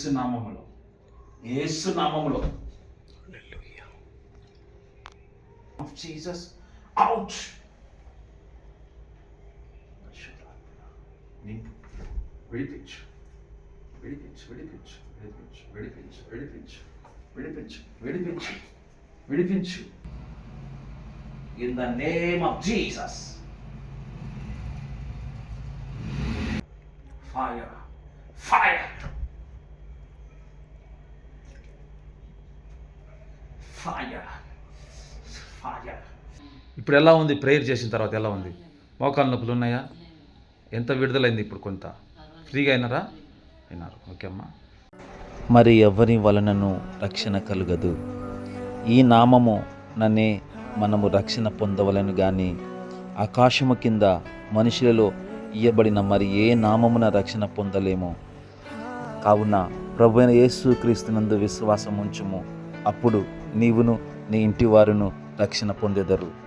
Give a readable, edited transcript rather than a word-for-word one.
యేసు నామములో, యేసు నామములో. Off Jesus out. విడిపించు, విడిపించు, విడిపించు, విడిపించు, విడిపించు, విడిపించు, విడిపించు, విడిపించు, విడిపించు. In the name of Jesus. Fire, fire, fire, fire. ఇప్పుడు ఎలా ఉంది? ప్రేయర్ చేసిన తర్వాత ఎలా ఉంది? మోకాలు నొప్పులు ఉన్నాయా? ఎంత విడుదలైంది? ఇప్పుడు కొంత ఫ్రీగా అయినారా? అయినారు. ఓకే అమ్మా. మరి ఎవరి వలనను రక్షణ కలుగదు. ఈ నామము నన్నే మనము రక్షణ పొందవలను గాని ఆకాశము కింద మనుషులలో ఇయ్యబడిన మరి ఏ నామమున రక్షణ పొందలేము. కావున ప్రభువైన యేసు క్రీస్తునందు విశ్వాసం ఉంచుము. అప్పుడు నీవును నీ ఇంటి వారును రక్షణ పొందెదరు.